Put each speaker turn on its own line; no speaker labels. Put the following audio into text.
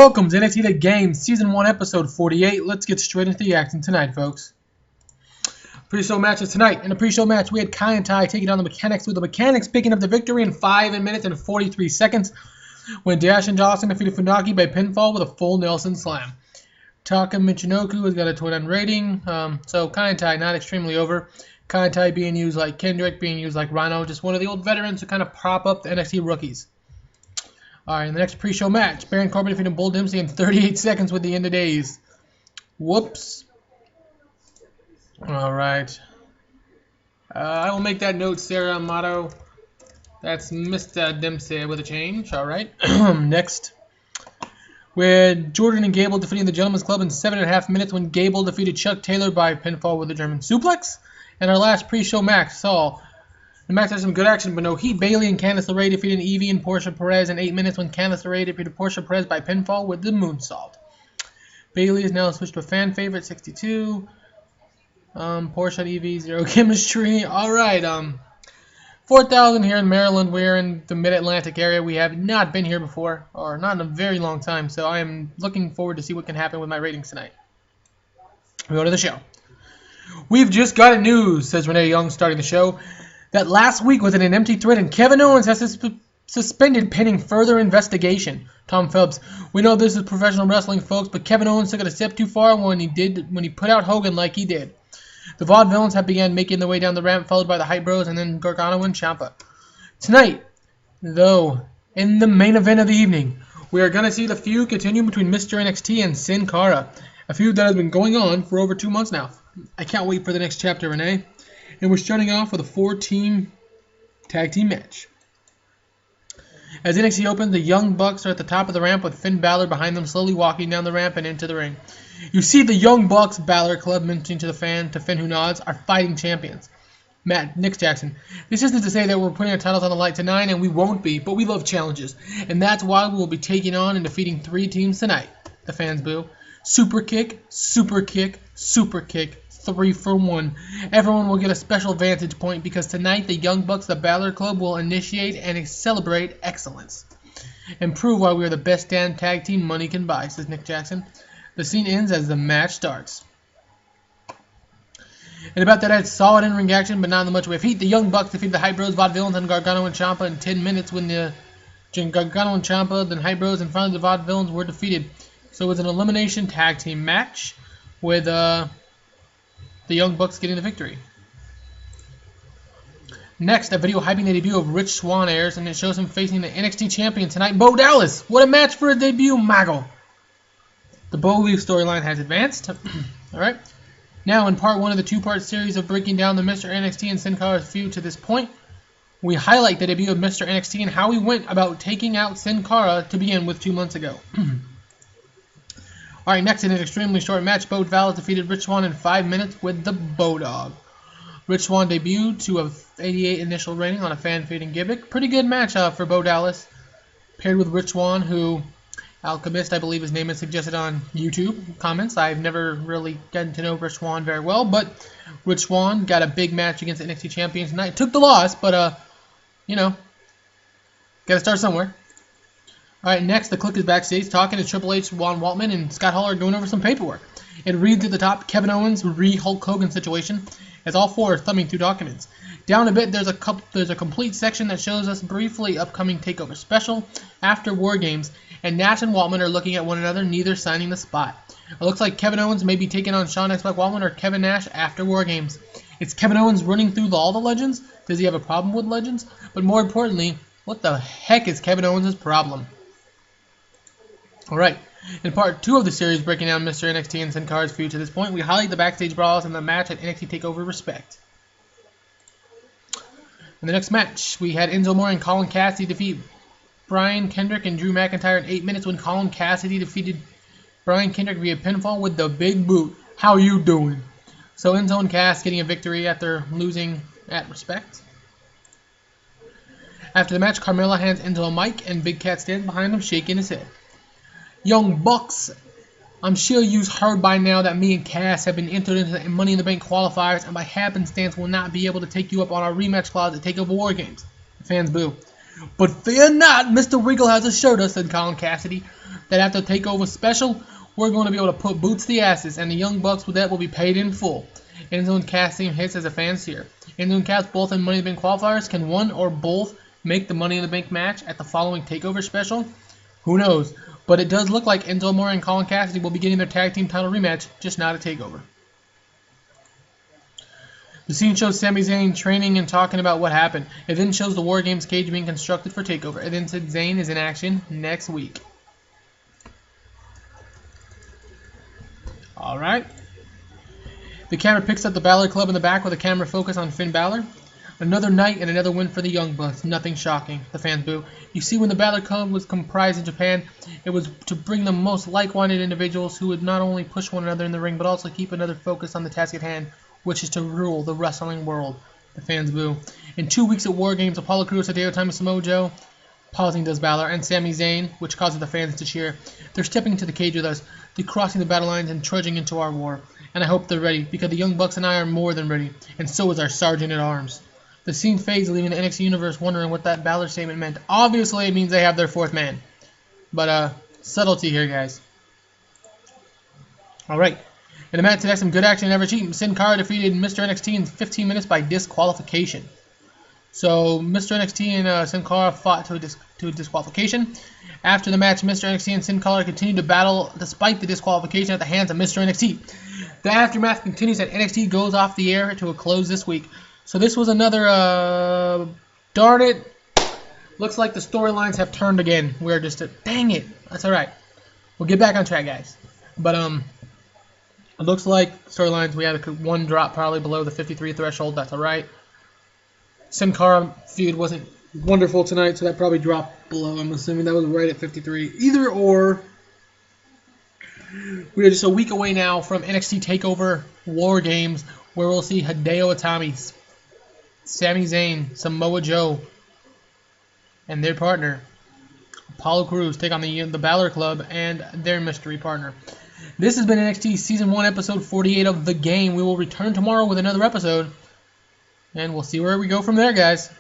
Welcome to NXT Takeover Season 1, Episode 48. Let's get straight into the action tonight, folks. Pre-show matches tonight. In the pre-show match, we had Kai and Tai taking on the Mechanics, with the Mechanics picking up the victory in 5 minutes and 43 seconds when Dash and Johnson defeated Funaki by pinfall with a full Nelson Slam. Taka Michinoku has got a 29 rating, so Kai and Tai not extremely over. Kai and Tai being used like Kendrick, being used like Rhino, just one of the old veterans to kind of prop up the NXT rookies. Alright, in the next pre-show match, Baron Corbin defeated Bull Dempsey in 38 seconds with the end of days. Whoops. Alright. I will make that note, Sarah Amato. That's Mr. Dempsey with a change. Alright. Next, we had Jordan and Gable defeating the Gentleman's Club in 7.5 minutes when Gable defeated Chuck Taylor by pinfall with a German suplex. And our last pre-show match saw the match had some good action, but no heat. Bayley and Candice LeRae defeated Evie and Portia Perez in 8 minutes when Candice LeRae defeated Portia Perez by pinfall with the moonsault. Bayley is now switched to a fan favorite, 62. Portia and Evie, 0 chemistry. Alright, 4,000 here in Maryland. We're in the Mid-Atlantic area. We have not been here before, or not in a very long time, so I am looking forward to see what can happen with my ratings tonight. We go to the show. We've just got news, says Renee Young, starting the show, that last week was an empty threat and Kevin Owens has suspended pending further investigation. Tom Phelps, we know this is professional wrestling, folks, but Kevin Owens took it a step too far when he put out Hogan like he did. The Vaudevillains have begun making their way down the ramp, followed by the Hype Bros and then Gargano and Ciampa. Tonight, though, in the main event of the evening, we are going to see the feud continue between Mr. NXT and Sin Cara, a feud that has been going on for over 2 months now. I can't wait for the next chapter, Renee. And we're starting off with a 4-team tag team match. As NXT opens, the Young Bucks are at the top of the ramp with Finn Balor behind them, slowly walking down the ramp and into the ring. You see the Young Bucks, Balor Club, mentioning to Finn who nods, are fighting champions. Nick Jackson, this isn't to say that we're putting our titles on the line tonight, and we won't be, but we love challenges. And that's why we will be taking on and defeating 3 teams tonight. The fans boo. Super kick, super kick, super kick. 3 for 1. Everyone will get a special vantage point because tonight the Young Bucks, the Balor Club, will initiate and celebrate excellence and prove why we are the best damn tag team money can buy, says Nick Jackson. The scene ends as the match starts. And about that, I had solid in-ring action, but not in much way of heat. The Young Bucks defeated the Hype Bros, Vaudevillains, and Gargano and Ciampa in 10 minutes when the Gargano and Ciampa, then Hype Bros, and finally the Vaudevillains were defeated. So it was an elimination tag team match with the Young Bucks getting the victory. Next, a video hyping the debut of Rich Swann airs, and it shows him facing the NXT champion tonight, Bo Dallas. What a match for a debut, Maggle. The Bo Leaf storyline has advanced. Alright. Now, in part 1 of the 2-part series of breaking down the Mr. NXT and Sin Cara's feud to this point, we highlight the debut of Mr. NXT and how he went about taking out Sin Cara to begin with 2 months ago. Alright, next in an extremely short match, Bo Dallas defeated Rich Swann in 5 minutes with the Bo Dog. Rich Swann debuted to a 88 initial rating on a fan-fading gimmick. Pretty good match for Bo Dallas, paired with Rich Swann, who Alchemist, I believe his name is suggested on YouTube comments. I've never really gotten to know Rich Swann very well, but Rich Swann got a big match against the NXT champion tonight. Took the loss, but you know, gotta start somewhere. Alright, next, the Click is backstage talking to Triple H, Juan Waltman, and Scott Hall are going over some paperwork. It reads at the top, Kevin Owens, re-Hulk Hogan situation, as all 4 are thumbing through documents. Down a bit, there's a complete section that shows us briefly upcoming Takeover special after War Games, and Nash and Waltman are looking at one another, neither signing the spot. It looks like Kevin Owens may be taking on Shawn X-Pac Waltman or Kevin Nash after War Games. It's Kevin Owens running through all the legends? Does he have a problem with legends? But more importantly, what the heck is Kevin Owens' problem? Alright, in part 2 of the series breaking down Mr. NXT and Sin Cara's feud to this point, we highlight the backstage brawls and the match at NXT Takeover Respect. In the next match, we had Enzo Amore and Colin Cassidy defeat Brian Kendrick and Drew McIntyre in 8 minutes when Colin Cassidy defeated Brian Kendrick via pinfall with the big boot. How you doing? So Enzo and Cass getting a victory after losing at Respect. After the match, Carmella hands Enzo a mic and Big Cat stands behind him shaking his head. Young Bucks, I'm sure you've heard by now that me and Cass have been entered into the Money in the Bank qualifiers and by happenstance will not be able to take you up on our rematch clause at Takeover War Games. The fans boo. But fear not, Mr. Regal has assured us, said Colin Cassidy. that after the Takeover special, we're going to be able to put boots to the asses, and the Young Bucks with that will be paid in full. End-zone cast team hits as a fans here. End-zone cast both in Money in the Bank qualifiers. Can one or both make the Money in the Bank match at the following Takeover special? Who knows? But it does look like Enzo Amore and Colin Cassidy will be getting their tag team title rematch, just not a Takeover. The scene shows Sami Zayn training and talking about what happened. It then shows the War Games cage being constructed for Takeover. It then said Zayn is in action next week. Alright. The camera picks up the Balor Club in the back with a camera focus on Finn Balor. Another night and another win for the Young Bucks. Nothing shocking. The fans boo. You see, when the Balor Club was comprised in Japan, it was to bring the most like-minded individuals who would not only push one another in the ring, but also keep another focus on the task at hand, which is to rule the wrestling world. The fans boo. In 2 weeks at War Games, Apollo Crews, Hideo Itami, Samoa Joe, pausing does Balor, and Sami Zayn, which causes the fans to cheer. They're stepping into the cage with us. They're crossing the battle lines and trudging into our war. And I hope they're ready, because the Young Bucks and I are more than ready, and so is our Sergeant at Arms. The scene fades, leaving the NXT Universe wondering what that Balor statement meant. Obviously, it means they have their fourth man. But, subtlety here, guys. Alright. In the match today, some good action and never cheating. Sin Cara defeated Mr. NXT in 15 minutes by disqualification. So, Mr. NXT and Sin Cara fought to a disqualification. After the match, Mr. NXT and Sin Cara continued to battle despite the disqualification at the hands of Mr. NXT. The aftermath continues and NXT goes off the air to a close this week. So this was another, darn it. Looks like the storylines have turned again. We're just, dang it. That's alright. We'll get back on track, guys. But, it looks like storylines, we had one drop probably below the 53 threshold. That's alright. Sin Cara feud wasn't wonderful tonight, so that probably dropped below. I'm assuming that was right at 53. Either or. We are just a week away now from NXT Takeover War Games, where we'll see Hideo Itami, Sami Zayn, Samoa Joe, and their partner, Apollo Crews, take on the Balor Club and their mystery partner. This has been NXT Season 1, Episode 48 of The Game. We will return tomorrow with another episode, and we'll see where we go from there, guys.